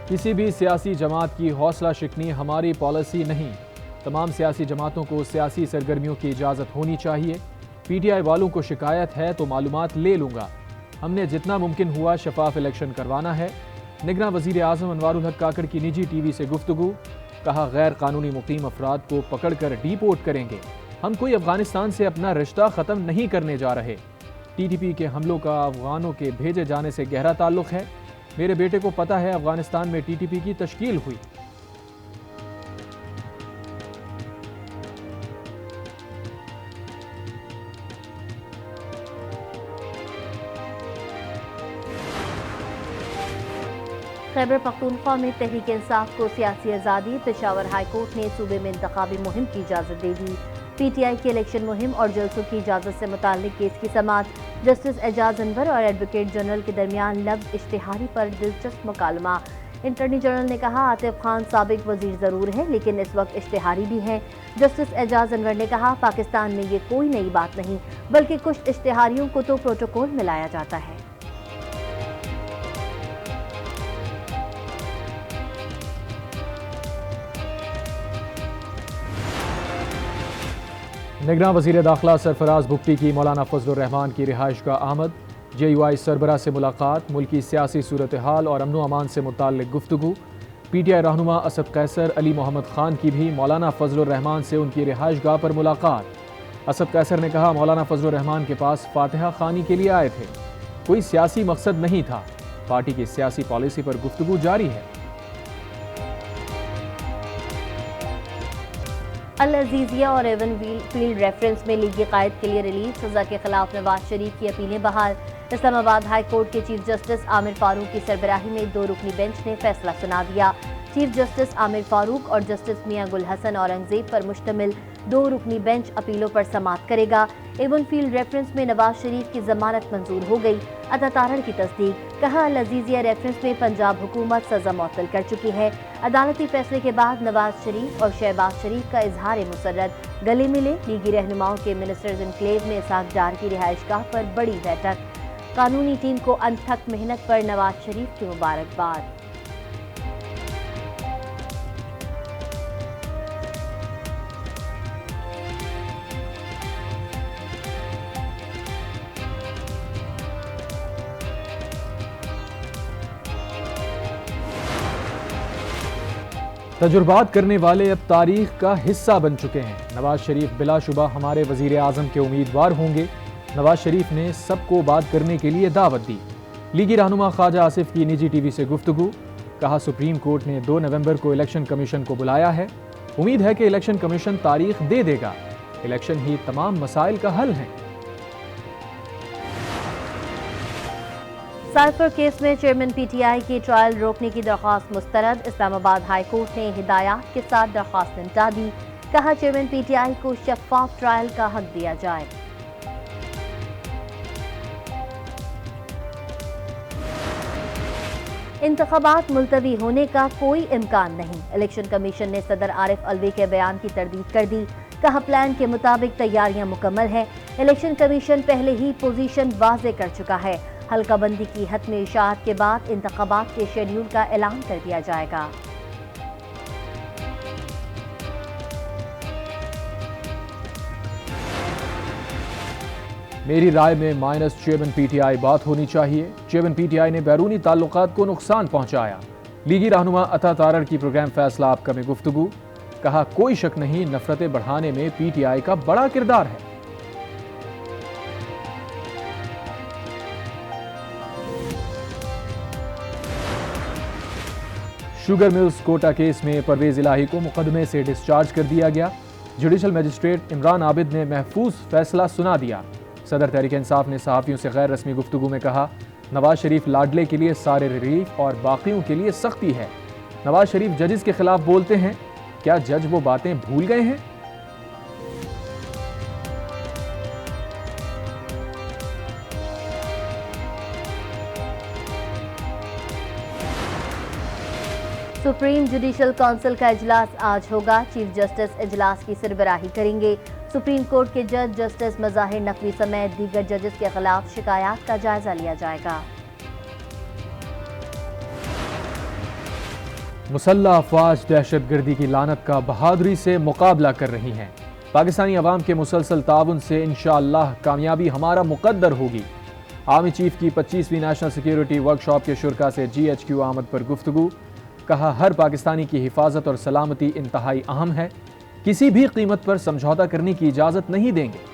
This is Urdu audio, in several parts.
کسی بھی سیاسی جماعت کی حوصلہ شکنی ہماری پالیسی نہیں۔ تمام سیاسی جماعتوں کو سیاسی سرگرمیوں کی اجازت ہونی چاہیے۔ پی ٹی آئی والوں کو شکایت ہے تو معلومات لے لوں گا۔ ہم نے جتنا ممکن ہوا شفاف الیکشن کروانا ہے۔ نگراں وزیر اعظم انوار الحق کاکڑ کی نجی ٹی وی سے گفتگو، کہا غیر قانونی مقیم افراد کو پکڑ کر ڈی پورٹ کریں گے۔ ہم کوئی افغانستان سے اپنا رشتہ ختم نہیں کرنے جا رہے۔ ٹی ٹی پی کے حملوں کا افغانوں کے بھیجے جانے سے گہرا تعلق ہے۔ میرے بیٹے کو پتہ ہے افغانستان میں ٹی ٹی پی کی تشکیل ہوئی۔ خیبر پختونخوا میں تحریک انصاف کو سیاسی آزادی، پشاور ہائی کورٹ نے صوبے میں انتخابی مہم کی اجازت دے دی۔ پی ٹی آئی کی الیکشن مہم اور جلسوں کی اجازت سے متعلق کیس کی سماعت جسٹس اعجاز انور اور ایڈوکیٹ جنرل کے درمیان لفظ اشتہاری پر دلچسپ مکالمہ۔ انٹرنی جنرل نے کہا آطف خان سابق وزیر ضرور ہیں لیکن اس وقت اشتہاری بھی ہیں۔ جسٹس اعجاز انور نے کہا پاکستان میں یہ کوئی نئی بات نہیں بلکہ کچھ اشتہاریوں کو تو پروٹوکول میں لایا جاتا ہے۔ نگراں وزیر داخلہ سرفراز بھگٹی کی مولانا فضل الرحمان کی رہائش گاہ آمد، جے یو آئی سربراہ سے ملاقات، ملکی سیاسی صورتحال اور امن و امان سے متعلق گفتگو۔ پی ٹی آئی رہنما اسد قیصر، علی محمد خان کی بھی مولانا فضل الرحمان سے ان کی رہائش گاہ پر ملاقات۔ اسد قیصر نے کہا مولانا فضل الرحمان کے پاس فاتحہ خوانی کے لیے آئے تھے، کوئی سیاسی مقصد نہیں تھا۔ پارٹی کی سیاسی پالیسی پر گفتگو جاری ہے۔ العزیزیہ اور ایون فیلڈ ریفرنس میں لیگی قائد کے لیے ریلیف، سزا کے خلاف نواز شریف کی اپیلیں بحال۔ اسلام آباد ہائی کورٹ کے چیف جسٹس عامر فاروق کی سربراہی میں 2 رکنی بینچ نے فیصلہ سنا دیا۔ چیف جسٹس عامر فاروق اور جسٹس میاں گل حسن اورنگزیب پر مشتمل 2 رکنی بینچ اپیلوں پر سماعت کرے گا۔ ایون فیلڈ ریفرنس میں نواز شریف کی ضمانت منظور ہو گئی، عطا تارڑ کی تصدیق، کہا العزیزیہ ریفرنس میں پنجاب حکومت سزا معطل کر چکی ہے۔ عدالتی فیصلے کے بعد نواز شریف اور شہباز شریف کا اظہار مسرت، گلے ملے۔ لیگی رہنماؤں کے منسٹرز انکلیو میں اسحاق ڈار کی رہائش گاہ پر بڑی بیٹھک، قانونی ٹیم کو انتھک محنت پر نواز شریف کی مبارکباد۔ تجربات کرنے والے اب تاریخ کا حصہ بن چکے ہیں۔ نواز شریف بلا شبہ ہمارے وزیر اعظم کے امیدوار ہوں گے۔ نواز شریف نے سب کو بات کرنے کے لیے دعوت دی۔ لیگی رہنما خواجہ آصف کی نجی ٹی وی سے گفتگو، کہا سپریم کورٹ نے 2 نومبر کو الیکشن کمیشن کو بلایا ہے، امید ہے کہ الیکشن کمیشن تاریخ دے دے گا۔ الیکشن ہی تمام مسائل کا حل ہے۔ سائفر کیس میں چیئرمین پی ٹی آئی کی ٹرائل روکنے کی درخواست مسترد، اسلام آباد ہائی کورٹ نے ہدایات کے ساتھ درخواست نمٹا دی، کہا چیئرمین پی ٹی آئی کو شفاف ٹرائل کا حق دیا جائے۔ انتخابات ملتوی ہونے کا کوئی امکان نہیں، الیکشن کمیشن نے صدر عارف الوی کے بیان کی تردید کر دی، کہا پلان کے مطابق تیاریاں مکمل ہیں۔ الیکشن کمیشن پہلے ہی پوزیشن واضح کر چکا ہے، حلقہ بندی کی حتمی اشاعت کے بعد انتخابات کے شیڈیول کا اعلان کر دیا جائے گا۔ میری رائے میں minus chairman P T I بات ہونی چاہیے۔ چیئرمین پی ٹی آئی نے بیرونی تعلقات کو نقصان پہنچایا۔ لیگی رہنما عطا تارڑ کی پروگرام فیصلہ آپ کا میں گفتگو، کہا کوئی شک نہیں نفرتیں بڑھانے میں پی ٹی آئی کا بڑا کردار ہے۔ شوگر ملز کوٹا کیس میں پرویز الہی کو مقدمے سے ڈسچارج کر دیا گیا۔ جوڈیشل مجسٹریٹ عمران عابد نے محفوظ فیصلہ سنا دیا۔ صدر تحریک انصاف نے صحافیوں سے غیر رسمی گفتگو میں کہا نواز شریف لاڈلے کے لیے سارے ریلیف اور باقیوں کے لیے سختی ہے۔ نواز شریف ججز کے خلاف بولتے ہیں، کیا جج وہ باتیں بھول گئے ہیں؟ سپریم جوڈیشل کونسل کا اجلاس آج ہوگا، چیف جسٹس اجلاس کی سربراہی کریں گے۔ سپریم کورٹ کے جج جسٹس مظاہر نقوی سمیت دیگر ججز کے خلاف شکایات کا جائزہ لیا جائے گا۔ مسلح افواج دہشت گردی کی لعنت کا بہادری سے مقابلہ کر رہی ہیں۔ پاکستانی عوام کے مسلسل تعاون سے انشاءاللہ کامیابی ہمارا مقدر ہوگی۔ آرمی چیف کی 25ویں نیشنل سیکیورٹی ورکشاپ کے شرکاء سے GHQ آمد پر گفتگو۔ کہا ہر پاکستانی کی حفاظت اور سلامتی انتہائی اہم ہے، کسی بھی قیمت پر سمجھوتہ کرنے کی اجازت نہیں دیں گے۔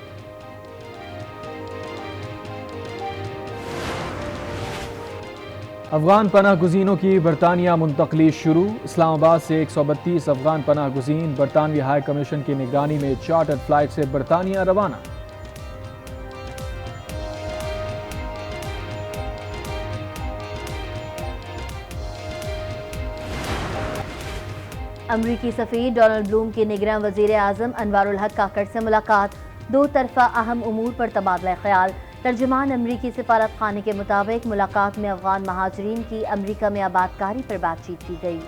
افغان پناہ گزینوں کی برطانیہ منتقلی شروع۔ اسلام آباد سے 132 افغان پناہ گزین برطانوی ہائی کمیشن کی نگرانی میں چارٹر فلائٹ سے برطانیہ روانہ۔ امریکی سفیر ڈونلڈ بلوم کی نگراں وزیر اعظم انوار الحق کاکڑ سے ملاقات، دو طرفہ اہم امور پر تبادلہ خیال۔ ترجمان امریکی سفارت خانے کے مطابق ملاقات میں افغان مہاجرین کی امریکہ میں آباد کاری پر بات چیت کی گئی۔